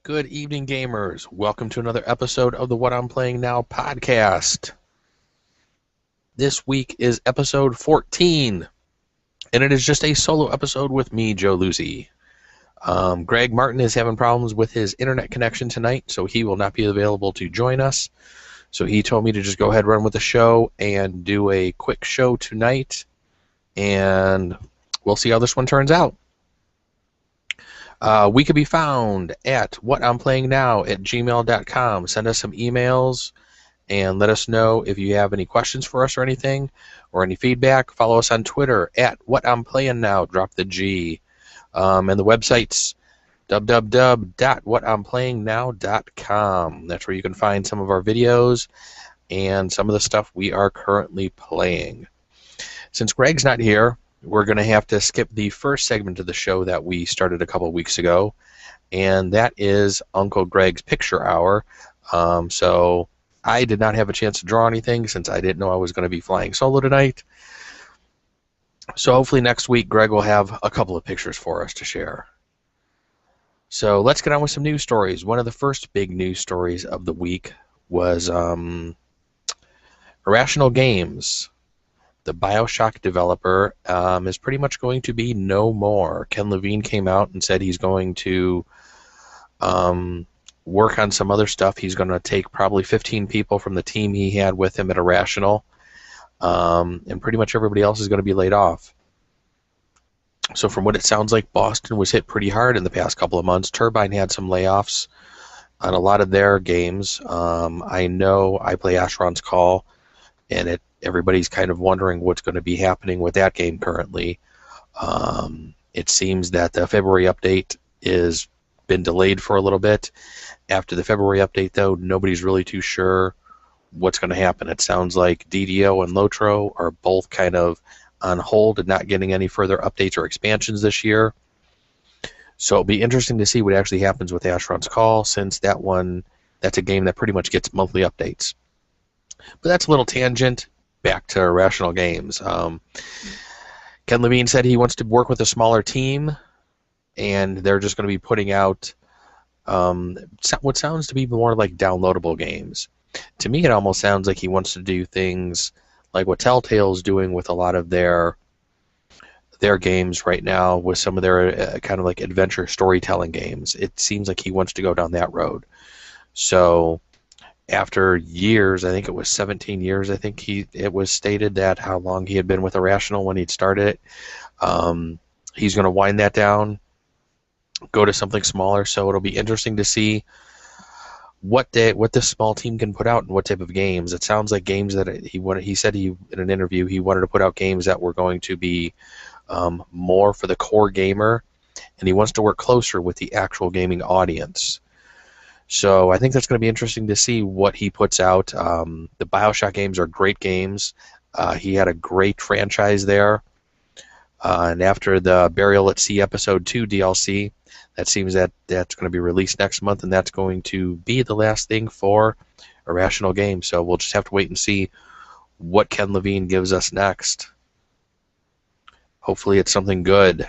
Good evening, gamers. Welcome to another episode of the What I'm Playing Now podcast. This week is episode 14, and it is just a solo episode with me, Joe Lucy. Greg Martin is having problems with his internet connection tonight, so he will not be available to join us. So he told me to just go ahead and run with the show and do a quick show tonight, and we'll see how this one turns out. We can be found at whatimplayingnow@gmail.com. Send us some emails and let us know if you have any questions for us or anything, or any feedback. Follow us on Twitter at whatimplayingnow. Drop the G. And the website's www.whatimplayingnow.com. That's where you can find some of our videos and some of the stuff we are currently playing. Since Greg's not here, we're going to have to skip the first segment of the show that we started a couple weeks ago, and that is Uncle Greg's Picture Hour. So I did not have a chance to draw anything since I didn't know I was going to be flying solo tonight. So hopefully next week Greg will have a couple of pictures for us to share. So let's get on with some news stories. One of the first big news stories of the week was Irrational Games. The BioShock developer is pretty much going to be no more. Ken Levine came out and said he's going to work on some other stuff. He's going to take probably 15 people from the team he had with him at Irrational, and pretty much everybody else is going to be laid off. So from what it sounds like, Boston was hit pretty hard in the past couple of months. Turbine had some layoffs on a lot of their games. I know I play Asheron's Call, and everybody's kind of wondering what's going to be happening with that game currently. It seems that the February update is been delayed for a little bit. After the February update, though, nobody's really too sure what's going to happen. It sounds like DDO and Lotro are both kind of on hold and not getting any further updates or expansions this year. So it'll be interesting to see what actually happens with Asheron's Call, since that's a game that pretty much gets monthly updates. But that's a little tangent. Back to Irrational Games. Ken Levine said he wants to work with a smaller team, and they're just going to be putting out what sounds to be more like downloadable games. To me, it almost sounds like he wants to do things like what Telltale's doing with a lot of their games right now, with some of their kind of like adventure storytelling games. It seems like he wants to go down that road. So after years, I think it was 17 years, I think it was stated that how long he had been with Irrational when he'd started it. He's going to wind that down, go to something smaller, so it'll be interesting to see what this small team can put out and what type of games. It sounds like games that he said in an interview he wanted to put out games that were going to be more for the core gamer, and he wants to work closer with the actual gaming audience. So I think that's going to be interesting to see what he puts out. The BioShock games are great games. He had a great franchise there. And after the Burial at Sea Episode 2 DLC, that seems that's going to be released next month, and that's going to be the last thing for Irrational Games. So we'll just have to wait and see what Ken Levine gives us next. Hopefully it's something good.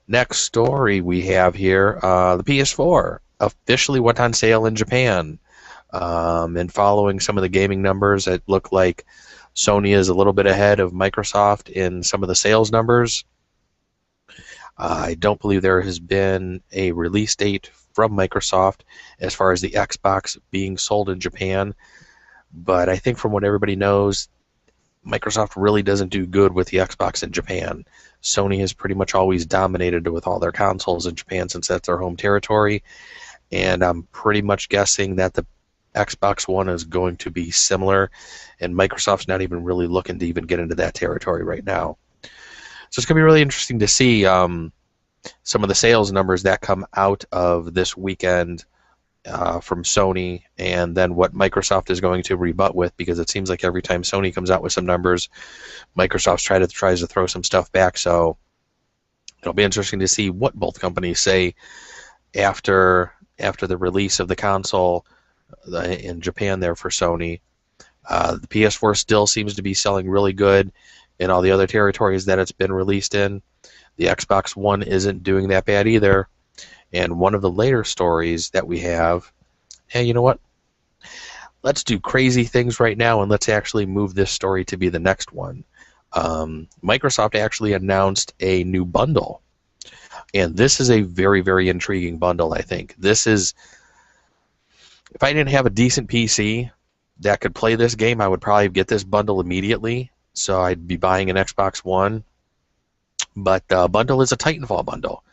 Next story we have here, the PS4 officially went on sale in Japan. And following some of the gaming numbers, it looked like Sony is a little bit ahead of Microsoft in some of the sales numbers. I don't believe there has been a release date from Microsoft as far as the Xbox being sold in Japan, but I think from what everybody knows, Microsoft really doesn't do good with the Xbox in Japan. Sony has pretty much always dominated with all their consoles in Japan since that's their home territory, and I'm pretty much guessing that the Xbox One is going to be similar, and Microsoft's not even really looking to even get into that territory right now. So it's going to be really interesting to see some of the sales numbers that come out of this weekend from Sony, and then what Microsoft is going to rebut with, because it seems like every time Sony comes out with some numbers, Microsoft tries to throw some stuff back. So it'll be interesting to see what both companies say after the release of the console in Japan there for Sony. The PS4 still seems to be selling really good in all the other territories that it's been released in. The Xbox One isn't doing that bad either. And one of the later stories that we have, hey, you know what? Let's do crazy things right now, and let's actually move this story to be the next one. Microsoft actually announced a new bundle, and this is a very, very intriguing bundle, I think. This is, if I didn't have a decent PC that could play this game, I would probably get this bundle immediately, so I'd be buying an Xbox One. But the bundle is a Titanfall bundle,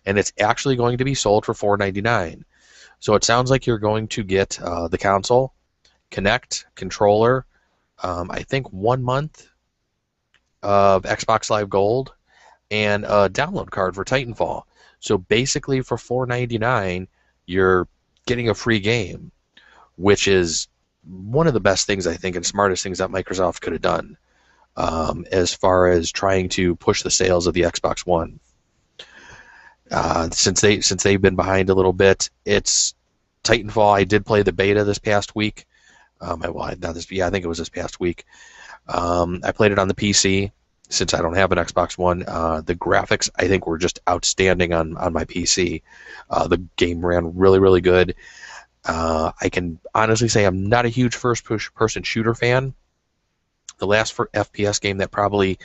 and it's actually going to be sold for $4.99. So it sounds like you're going to get the console, Kinect, controller, I think 1 month of Xbox Live Gold, and a download card for Titanfall. So basically for $4.99, you're getting a free game, which is one of the best things, I think, and smartest things that Microsoft could have done as far as trying to push the sales of the Xbox One. Since they've been behind a little bit, it's Titanfall. I did play the beta this past week. I think it was this past week. I played it on the PC since I don't have an Xbox One. The graphics, I think, were just outstanding on my PC. The game ran really, really good. I can honestly say I'm not a huge first-person shooter fan. The last FPS game that probably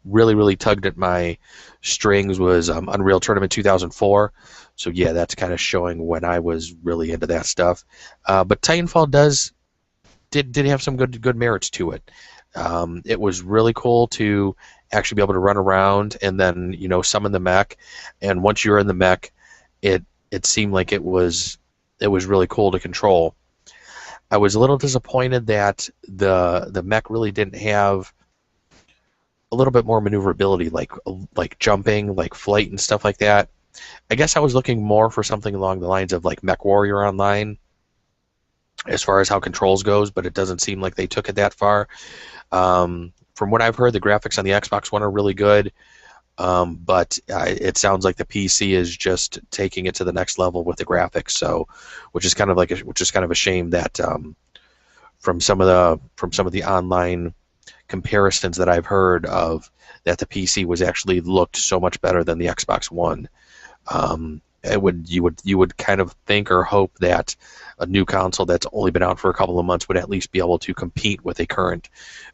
really, really tugged at my strings was Unreal Tournament 2004. So yeah, that's kind of showing when I was really into that stuff. But Titanfall did have some good merits to it. It was really cool to actually be able to run around and then summon the mech. And once you're in the mech, it seemed like it was really cool to control. I was a little disappointed that the mech really didn't have a little bit more maneuverability, like jumping, like flight and stuff like that. I guess I was looking more for something along the lines of like MechWarrior Online as far as how controls goes, but it doesn't seem like they took it that far. From what I've heard, the graphics on the Xbox One are really good, but it sounds like the PC is just taking it to the next level with the graphics. So, which is kind of a shame that from some of the online comparisons that I've heard of, that the PC was actually looked so much better than the Xbox One. You would kind of think or hope that a new console that's only been out for a couple of months would at least be able to compete with a current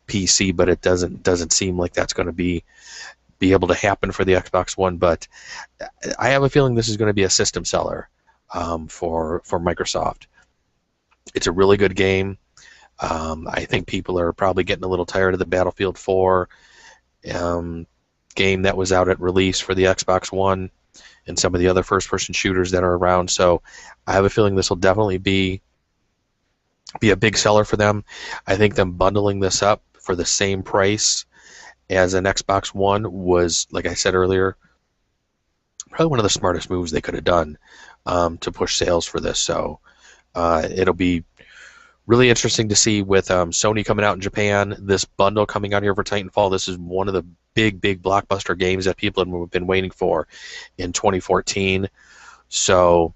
PC, but it doesn't seem like that's going to be able to happen for the Xbox One. But I have a feeling this is going to be a system seller for Microsoft. It's a really good game. I think people are probably getting a little tired of the Battlefield 4 game that was out at release for the Xbox One and some of the other first-person shooters that are around. So I have a feeling this will definitely be a big seller for them. I think them bundling this up for the same price as an Xbox One was, like I said earlier, probably one of the smartest moves they could have done to push sales for this. So it'll be really interesting to see with Sony coming out in Japan, this bundle coming out here for Titanfall. This is one of the big blockbuster games that people have been waiting for in 2014. So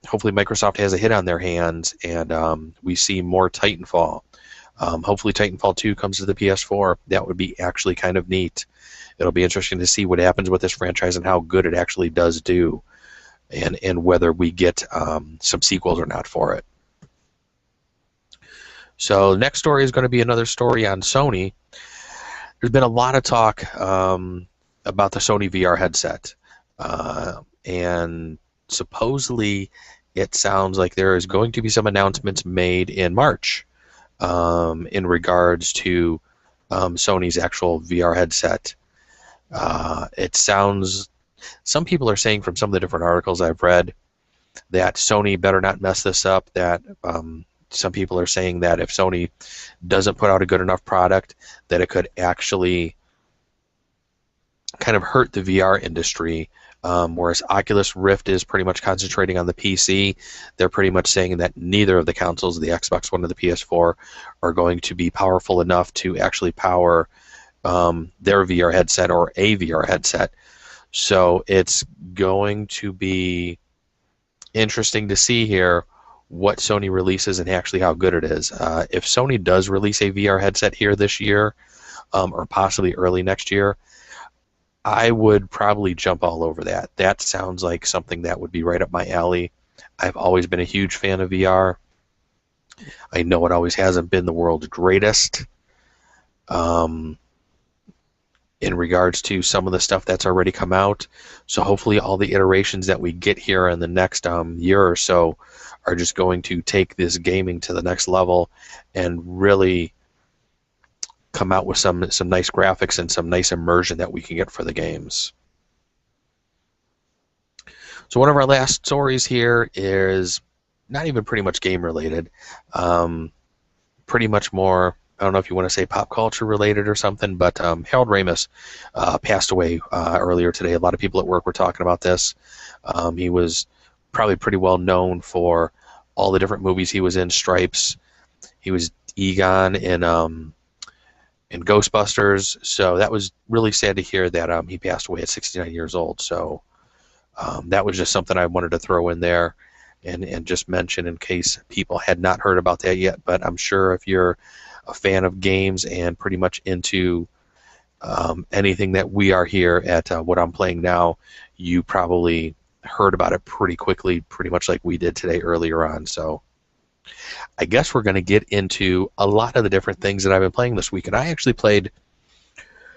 hopefully Microsoft has a hit on their hands and we see more Titanfall. Hopefully Titanfall 2 comes to the PS4. That would be actually kind of neat. It'll be interesting to see what happens with this franchise and how good it actually does do, and whether we get some sequels or not for it. So the next story is going to be another story on Sony. There's been a lot of talk about the Sony VR headset, and supposedly it sounds like there is going to be some announcements made in March in regards to Sony's actual VR headset. It sounds, some people are saying from some of the different articles I've read that Sony better not mess this up, that some people are saying that if Sony doesn't put out a good enough product, that it could actually kind of hurt the VR industry. Whereas Oculus Rift is pretty much concentrating on the PC, they're pretty much saying that neither of the consoles, the Xbox One or the PS4, are going to be powerful enough to actually power their VR headset or a VR headset. So it's going to be interesting to see here what Sony releases and actually how good it is. If Sony does release a VR headset here this year, or possibly early next year, I would probably jump all over that. That sounds like something that would be right up my alley. I've always been a huge fan of VR. I know it always hasn't been the world's greatest um, in regards to some of the stuff that's already come out. So hopefully all the iterations that we get here in the next year or so are just going to take this gaming to the next level and really come out with some nice graphics and some nice immersion that we can get for the games. So one of our last stories here is not even pretty much game related, pretty much more, I don't know if you want to say pop culture related or something, but Harold Ramis passed away earlier today. A lot of people at work were talking about this. He was probably pretty well known for all the different movies he was in. Stripes. He was Egon in Ghostbusters. So that was really sad to hear that he passed away at 69 years old. So that was just something I wanted to throw in there and just mention in case people had not heard about that yet. But I'm sure if you're a fan of games and pretty much into anything that we are here at What I'm Playing Now, you probably heard about it pretty quickly, pretty much like we did today earlier on. So I guess we're going to get into a lot of the different things that I've been playing this week. And I actually played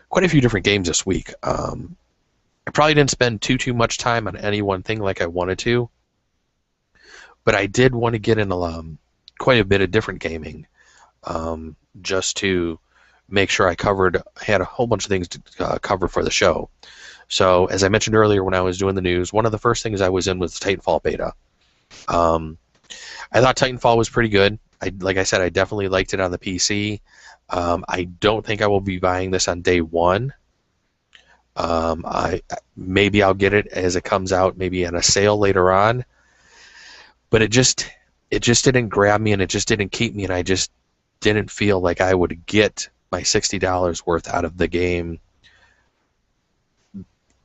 quite a few different games this week. I probably didn't spend too much time on any one thing like I wanted to, but I did want to get in quite a bit of different gaming, just to make sure I had a whole bunch of things to cover for the show. So as I mentioned earlier when I was doing the news, one of the first things I was in was Titanfall beta. I thought Titanfall was pretty good. Like I said, I definitely liked it on the PC. I don't think I will be buying this on day one. Maybe I'll get it as it comes out, maybe in a sale later on. But it just didn't grab me, and it just didn't keep me, and I just didn't feel like I would get my $60 worth out of the game.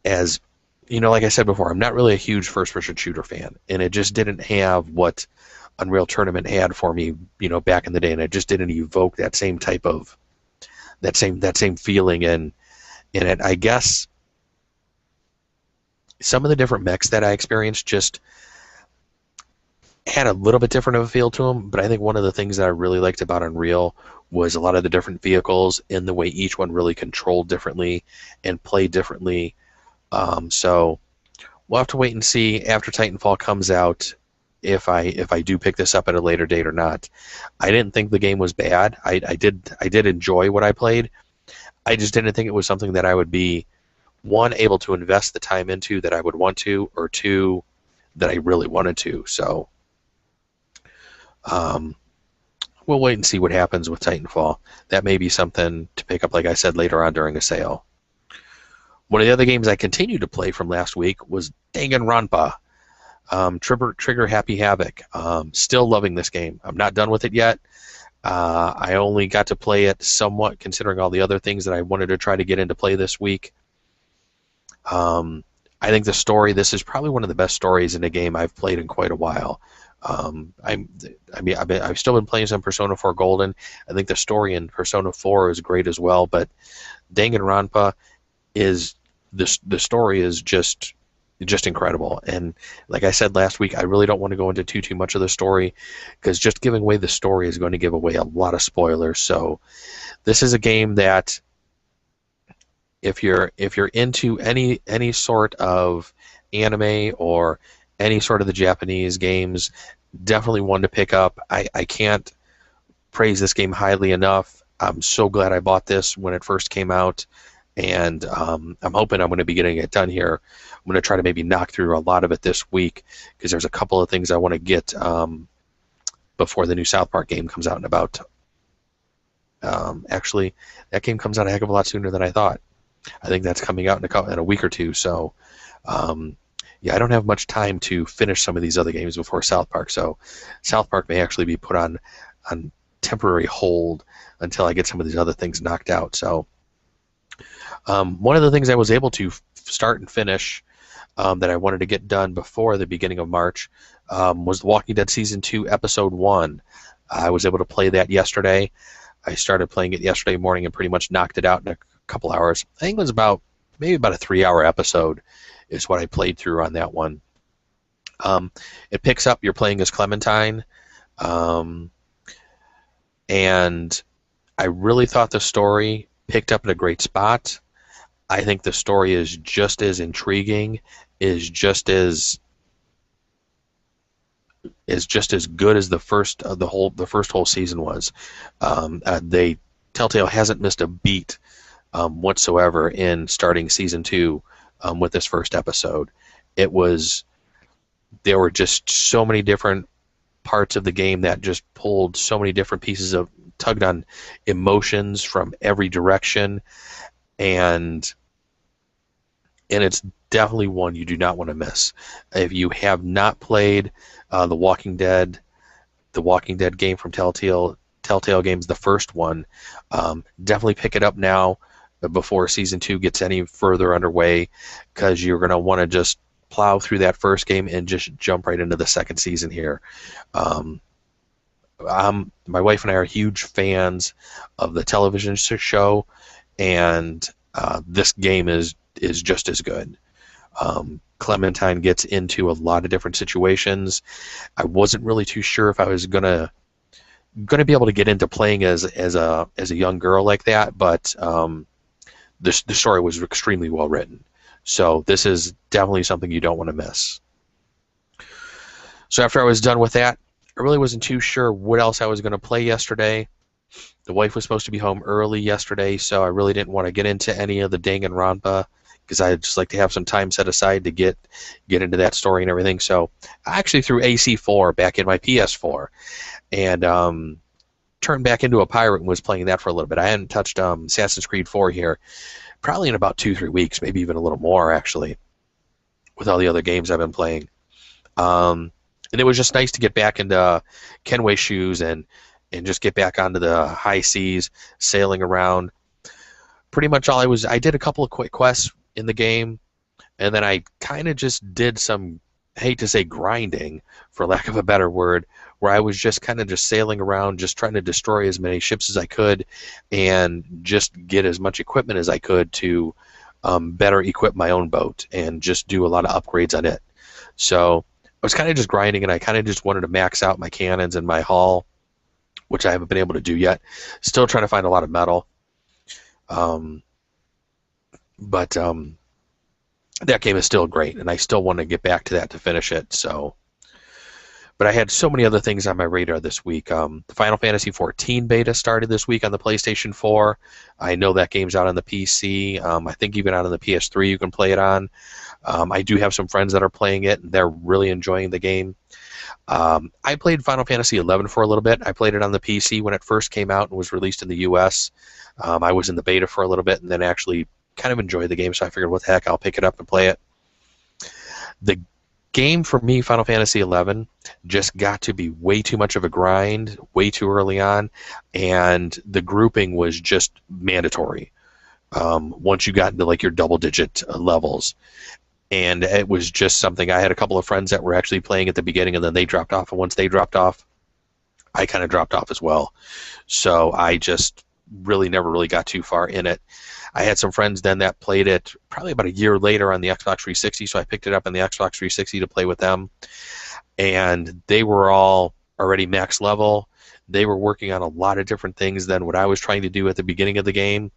As you know, like I said before, I'm not really a huge first-person shooter fan, and it just didn't have what Unreal Tournament had for me, back in the day, and it just didn't evoke that same type of that same feeling in it. I guess some of the different mechs that I experienced just had a little bit different of a feel to them, but I think one of the things that I really liked about Unreal was a lot of the different vehicles and the way each one really controlled differently and played differently. So we'll have to wait and see after Titanfall comes out if I do pick this up at a later date or not. I didn't think the game was bad. I did enjoy what I played. I just didn't think it was something that I would be, one, able to invest the time into that I would want to, or two, that I really wanted to. So we'll wait and see what happens with Titanfall. That may be something to pick up, like I said, later on during a sale. One of the other games I continued to play from last week was Danganronpa, Trigger Happy Havoc. Still loving this game. I'm not done with it yet. I only got to play it somewhat, considering all the other things that I wanted to try to get into play this week. I think the story, this is probably one of the best stories in a game I've played in quite a while. I've still been playing some Persona 4 Golden. I think the story in Persona 4 is great as well, but Danganronpa is, the story is just incredible. And like I said last week, I really don't want to go into too much of the story, because just giving away the story is going to give away a lot of spoilers. So this is a game that if you're into any sort of anime or any sort of the Japanese games, definitely one to pick up. I can't praise this game highly enough. I'm so glad I bought this when it first came out, and I'm hoping I'm going to be getting it done here. I'm going to try to maybe knock through a lot of it this week, because there's a couple of things I want to get before the new South Park game comes out in about... actually, that game comes out a heck of a lot sooner than I thought. I think that's coming out in a week or two, so... yeah, I don't have much time to finish some of these other games before South Park, so South Park may actually be put on temporary hold until I get some of these other things knocked out. So one of the things I was able to start and finish that I wanted to get done before the beginning of March was The Walking Dead Season 2, Episode 1. I was able to play that yesterday. I started playing it yesterday morning and pretty much knocked it out in a couple hours. I think it was about maybe about a 3-hour episode is what I played through on that one. It picks up, you're playing as Clementine, and I really thought the story picked up at a great spot. I think the story is just as intriguing, is just as good as the first whole season was. Telltale hasn't missed a beat whatsoever in starting season 2 with this first episode. There were just so many different parts of the game that just pulled so many different pieces of, tugged on emotions from every direction, and it's definitely one you do not want to miss. If you have not played the Walking Dead game from Telltale Games, the first one, definitely pick it up now before season 2 gets any further underway, because you're going to want to just plow through that first game and just jump right into the second season here. My wife and I are huge fans of the television show, and this game is just as good. Clementine gets into a lot of different situations. I wasn't really too sure if I was gonna be able to get into playing as a young girl like that, but the story was extremely well written. So this is definitely something you don't want to miss. So after I was done with that, I really wasn't too sure what else I was going to play yesterday. The wife was supposed to be home early yesterday, so I really didn't want to get into any of the Danganronpa, because I'd just like to have some time set aside to get into that story and everything. So I actually threw AC4 back in my PS4 and turned back into a pirate and was playing that for a little bit. I hadn't touched Assassin's Creed 4 here probably in about 2-3 weeks, maybe even a little more actually, with all the other games I've been playing. And it was just nice to get back into Kenway shoes and just get back onto the high seas, sailing around. Pretty much all I did a couple of quick quests in the game, and then I kind of just did some, I hate to say grinding, for lack of a better word, where I was just kind of just sailing around, just trying to destroy as many ships as I could and just get as much equipment as I could to better equip my own boat and just do a lot of upgrades on it. So I was kind of just grinding, and I kind of just wanted to max out my cannons and my hull, which I haven't been able to do yet. Still trying to find a lot of metal. But that game is still great, and I still want to get back to that to finish it. So, but I had so many other things on my radar this week. The Final Fantasy XIV beta started this week on the PlayStation 4. I know that game's out on the PC. I think even out on the PS3 you can play it on. I do have some friends that are playing it, and they're really enjoying the game. I played Final Fantasy XI for a little bit. I played it on the PC when it first came out and was released in the US. I was in the beta for a little bit and then actually kind of enjoyed the game, so I figured, what the heck, I'll pick it up and play it. The game for me, Final Fantasy XI, just got to be way too much of a grind, way too early on, and the grouping was just mandatory once you got into like your double-digit levels. And it was just something, I had a couple of friends that were actually playing at the beginning, and then they dropped off, and once they dropped off, I kind of dropped off as well. So I just really never really got too far in it. I had some friends then that played it probably about a year later on the Xbox 360, so I picked it up on the Xbox 360 to play with them. And they were all already max level. They were working on a lot of different things than what I was trying to do at the beginning of the game.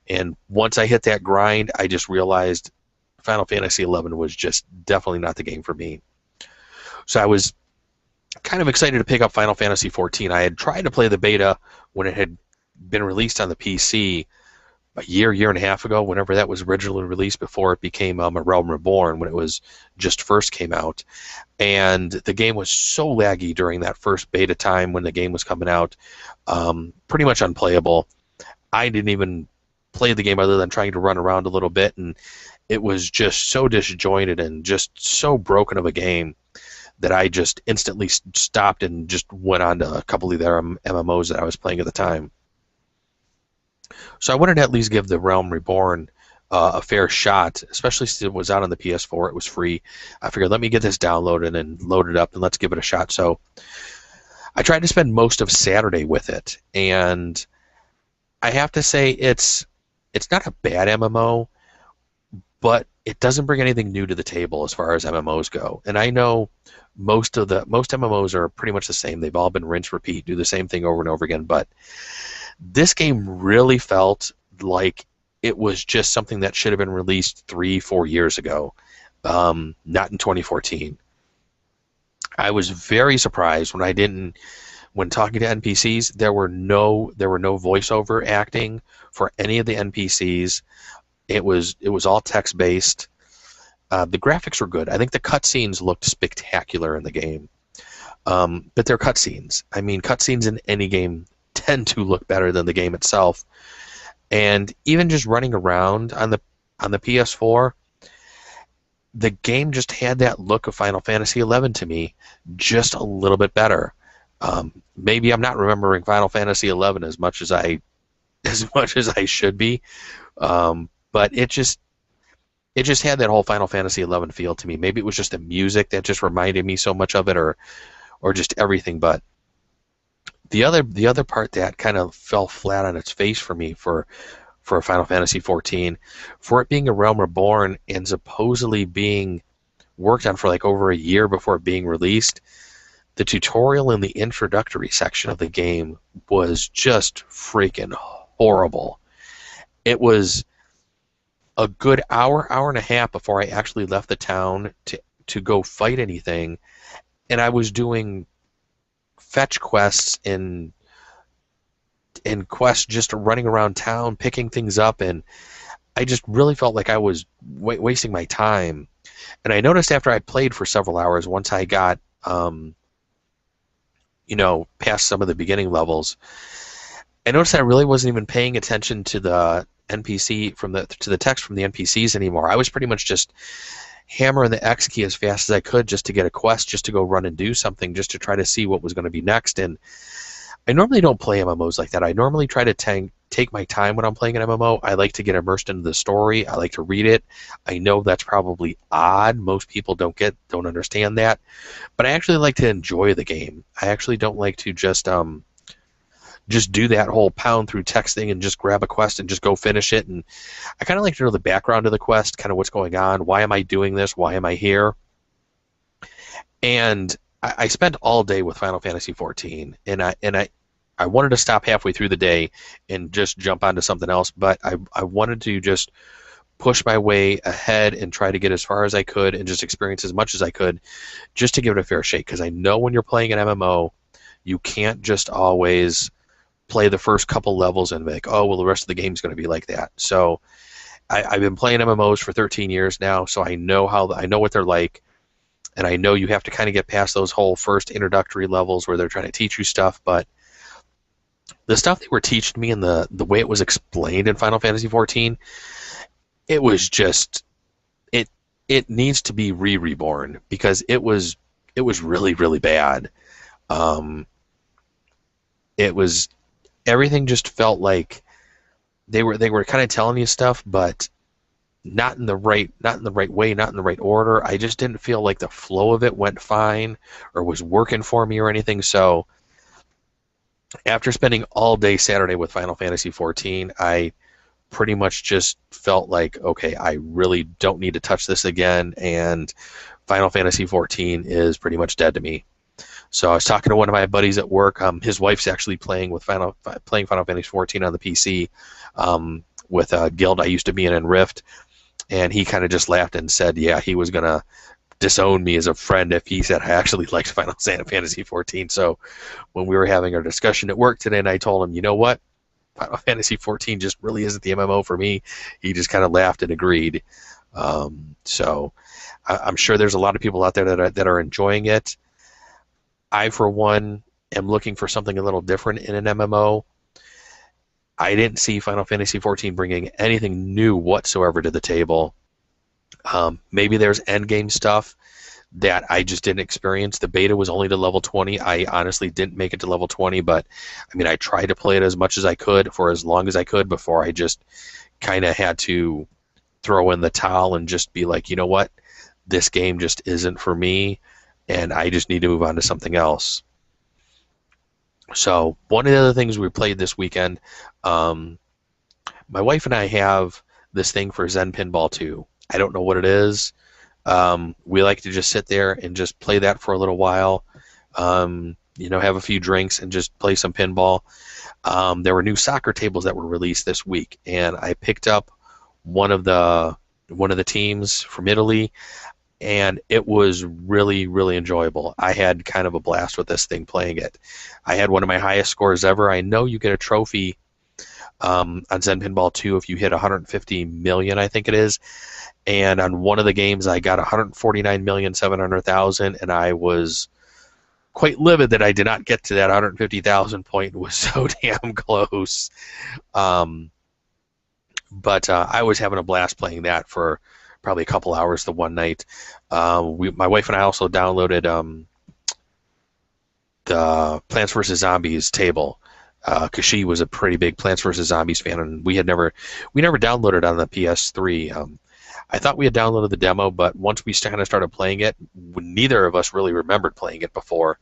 And once I hit that grind, I just realized Final Fantasy XI was just definitely not the game for me. So I was kind of excited to pick up Final Fantasy XIV. I had tried to play the beta when it had been released on the PC a year and a half ago, whenever that was originally released, before it became A Realm Reborn, when it was just first came out. And the game was so laggy during that first beta time when the game was coming out, pretty much unplayable. I didn't even play the game other than trying to run around a little bit, and it was just so disjointed and just so broken of a game that I just instantly stopped and just went on to a couple of their MMOs that I was playing at the time. So I wanted to at least give The Realm Reborn a fair shot, especially since it was out on the PS4. It was free. I figured, let me get this downloaded and load it up, and let's give it a shot. So I tried to spend most of Saturday with it, and I have to say it's not a bad MMO, but it doesn't bring anything new to the table as far as MMOs go. And I know most MMOs are pretty much the same. They've all been rinse repeat, do the same thing over and over again. But this game really felt like it was just something that should have been released 3-4 years ago, not in 2014. I was very surprised when talking to NPCs, there were no voiceover acting for any of the NPCs. It was all text based. The graphics were good. I think the cutscenes looked spectacular in the game, but they're cutscenes. I mean, cutscenes in any game tend to look better than the game itself. And even just running around on the PS4, the game just had that look of Final Fantasy XI to me, just a little bit better. Maybe I'm not remembering Final Fantasy XI as much as I should be, but it just had that whole Final Fantasy XI feel to me. Maybe it was just the music that just reminded me so much of it, or just everything. But the other part that kind of fell flat on its face for me for Final Fantasy XIV, for it being a Realm Reborn and supposedly being worked on for like over a year before being released, the tutorial in the introductory section of the game was just freaking horrible. It was a good hour and a half before I actually left the town to go fight anything, and I was doing fetch quests and quests, just running around town picking things up, and I just really felt like I was wasting my time. And I noticed after I played for several hours, once I got past some of the beginning levels, I noticed I really wasn't even paying attention to the NPC to the text from the NPCs anymore. I was pretty much just hammering the X key as fast as I could just to get a quest, just to go run and do something, just to try to see what was going to be next. And I normally don't play MMOs like that. I normally try to take my time when I'm playing an MMO. I like to get immersed into the story. I like to read it. I know that's probably odd. Most people don't understand that. But I actually like to enjoy the game. I actually don't like to just do that whole pound through text thing and just grab a quest and just go finish it. And I kind of like to know the background of the quest, kind of what's going on. Why am I doing this? Why am I here? And I spent all day with Final Fantasy XIV, and I wanted to stop halfway through the day and just jump onto something else, but I wanted to just push my way ahead and try to get as far as I could and just experience as much as I could just to give it a fair shake. Because I know when you're playing an MMO, you can't just always play the first couple levels and be like, oh, well, the rest of the game's going to be like that. So I've been playing MMOs for 13 years now, so I know what they're like. And I know you have to kind of get past those whole first introductory levels where they're trying to teach you stuff, but the stuff they were teaching me and the way it was explained in Final Fantasy XIV, it was just it needs to be reborn, because it was really, really bad. It was, everything just felt like they were kind of telling you stuff, but not in the right way, not in the right order. I just didn't feel like the flow of it went fine or was working for me or anything. So after spending all day Saturday with Final Fantasy XIV, I pretty much just felt like, okay, I really don't need to touch this again, and Final Fantasy XIV is pretty much dead to me. So I was talking to one of my buddies at work. His wife's actually playing Final Fantasy XIV on the PC with a guild I used to be in Rift, and he kind of just laughed and said, yeah, he was going to disown me as a friend if he said I actually liked Final Fantasy XIV. So when we were having our discussion at work today, and I told him, you know what, Final Fantasy XIV just really isn't the MMO for me, he just kind of laughed and agreed. So I'm sure there's a lot of people out there that are enjoying it. I, for one, am looking for something a little different in an MMO. I didn't see Final Fantasy XIV bringing anything new whatsoever to the table. Maybe there's endgame stuff that I just didn't experience. The beta was only to level 20. I honestly didn't make it to level 20, but I mean, I tried to play it as much as I could for as long as I could before I just kind of had to throw in the towel and just be like, you know what, this game just isn't for me, and I just need to move on to something else. So one of the other things we played this weekend, my wife and I have this thing for Zen Pinball 2. I don't know what it is. We like to just sit there and just play that for a little while. Have a few drinks and just play some pinball. There were new soccer tables that were released this week, and I picked up one of the teams from Italy, and it was really, really enjoyable. I had kind of a blast with this thing playing it. I had one of my highest scores ever. I know you get a trophy on Zen Pinball 2 if you hit 150 million, I think it is. And on one of the games, I got 149,700,000, and I was quite livid that I did not get to that 150,000 point. It was so damn close. But I was having a blast playing that for probably a couple hours the one night. My wife and I also downloaded the Plants vs. Zombies table because she was a pretty big Plants vs. Zombies fan, and we never downloaded it on the PS3. I thought we had downloaded the demo, but once we kind of started playing it, neither of us really remembered playing it before.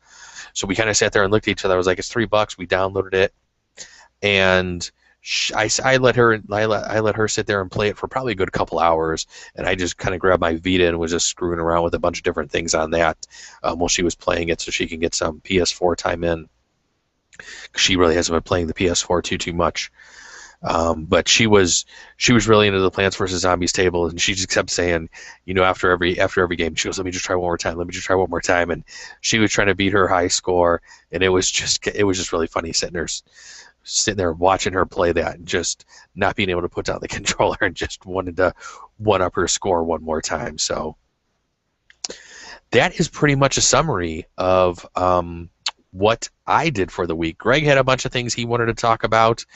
So we kind of sat there and looked at each other. I was like, "It's $3." We downloaded it, and I let her sit there and play it for probably a good couple hours, and I just kind of grabbed my Vita and was just screwing around with a bunch of different things on that while she was playing it, so she can get some PS4 time in. She really hasn't been playing the PS4 too much. But she was really into the Plants vs. Zombies table, and she just kept saying, after every game, she goes, "Let me just try one more time. Let me just try one more time." And she was trying to beat her high score, and it was just really funny sitting there watching her play that, and just not being able to put down the controller, and just wanted to one up her score one more time. So that is pretty much a summary of what I did for the week. Greg had a bunch of things he wanted to talk about.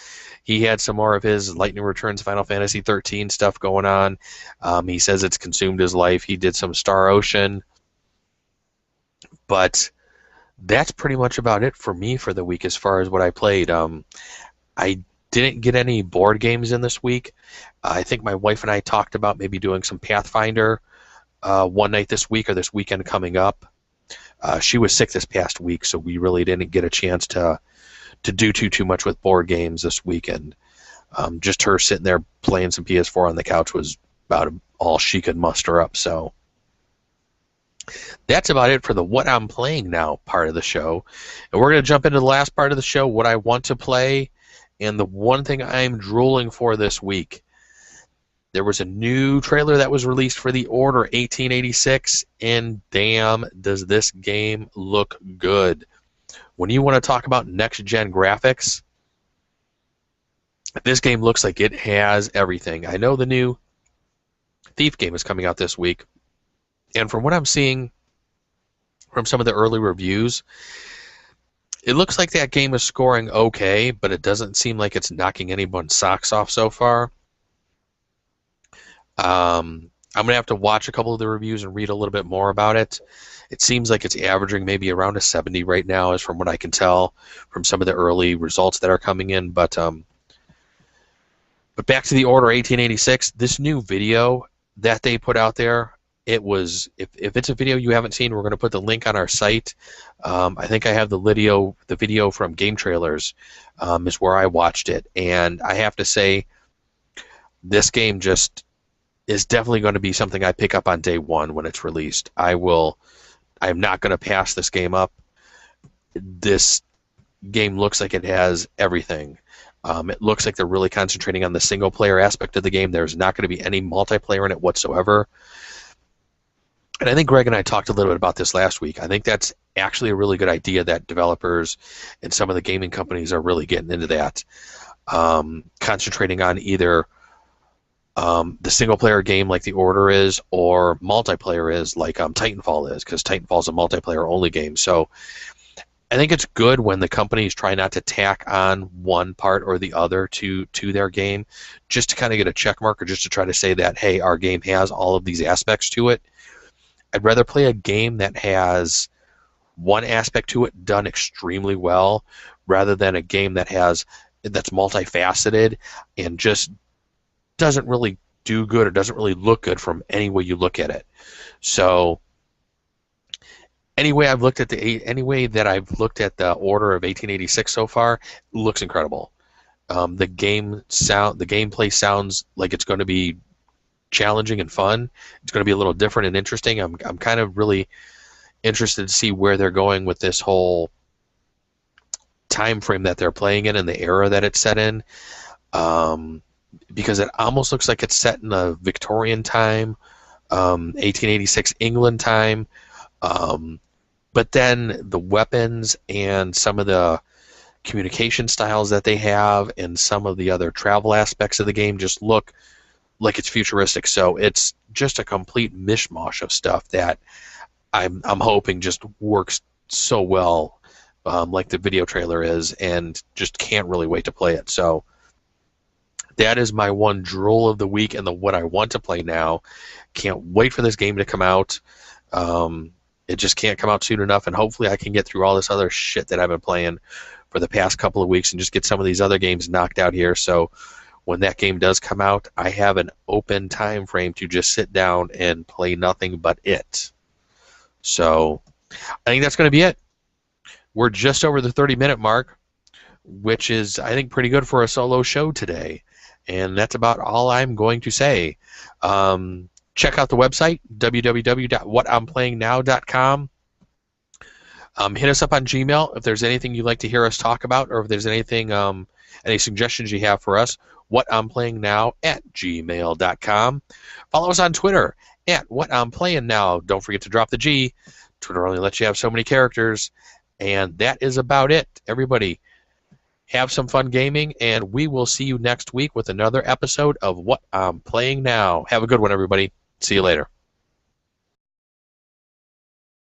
He had some more of his Lightning Returns Final Fantasy 13 stuff going on. He says it's consumed his life. He did some Star Ocean. But that's pretty much about it for me for the week as far as what I played. I didn't get any board games in this week. I think my wife and I talked about maybe doing some Pathfinder one night this week or this weekend coming up. She was sick this past week, so we really didn't get a chance to do too much with board games this weekend. Just her sitting there playing some PS4 on the couch was about all she could muster up. So that's about it for the what I'm playing now part of the show. And we're going to jump into the last part of the show, what I want to play, and the one thing I'm drooling for this week. There was a new trailer that was released for The Order 1886, and damn, does this game look good. When you want to talk about next-gen graphics, this game looks like it has everything. I know the new Thief game is coming out this week, and from what I'm seeing from some of the early reviews, it looks like that game is scoring okay, but it doesn't seem like it's knocking anyone's socks off so far. I'm going to have to watch a couple of the reviews and read a little bit more about it. It seems like it's averaging maybe around a 70 right now, is from what I can tell from some of the early results that are coming in. But back to The Order 1886, this new video that they put out there, it was, if it's a video you haven't seen, we're going to put the link on our site. I think I have the video from Game Trailers is where I watched it. And I have to say, this game just is definitely going to be something I pick up on day one when it's released. I'm not going to pass this game up. This game looks like it has everything. It looks like they're really concentrating on the single player aspect of the game. There's not going to be any multiplayer in it whatsoever. And I think Greg and I talked a little bit about this last week. I think that's actually a really good idea that developers and some of the gaming companies are really getting into that. Concentrating on either the single-player game like The Order is, or multiplayer is like Titanfall is, because Titanfall is a multiplayer-only game. So I think it's good when the companies try not to tack on one part or the other to their game, just to kind of get a check mark, or just to try to say that, hey, our game has all of these aspects to it. I'd rather play a game that has one aspect to it done extremely well, rather than a game that's multifaceted and just doesn't really do good or doesn't really look good from any way you look at it. So anyway that I've looked at the Order of 1886 so far, it looks incredible. The gameplay sounds like it's going to be challenging and fun. It's going to be a little different and interesting. I'm kind of really interested to see where they're going with this whole time frame that they're playing in and the era that it's set in, because it almost looks like it's set in a Victorian time, 1886 England time, but then the weapons and some of the communication styles that they have and some of the other travel aspects of the game just look like it's futuristic. So it's just a complete mishmash of stuff that I'm hoping just works so well, like the video trailer is, and just can't really wait to play it. So that is my one drool of the week and the what I want to play now. Can't wait for this game to come out. It just can't come out soon enough, and hopefully I can get through all this other shit that I've been playing for the past couple of weeks and just get some of these other games knocked out here. So when that game does come out, I have an open time frame to just sit down and play nothing but it. So I think that's going to be it. We're just over the 30-minute mark, which is, I think, pretty good for a solo show today. And that's about all I'm going to say. Check out the website, www.whatimplayingnow.com. Hit us up on Gmail if there's anything you'd like to hear us talk about, or if there's anything, any suggestions you have for us, whatimplayingnow@gmail.com. Follow us on Twitter, @whatimplayingnow. Don't forget to drop the G. Twitter only lets you have so many characters. And that is about it. Everybody, have some fun gaming, and we will see you next week with another episode of What I'm Playing Now. Have a good one, everybody. See you later.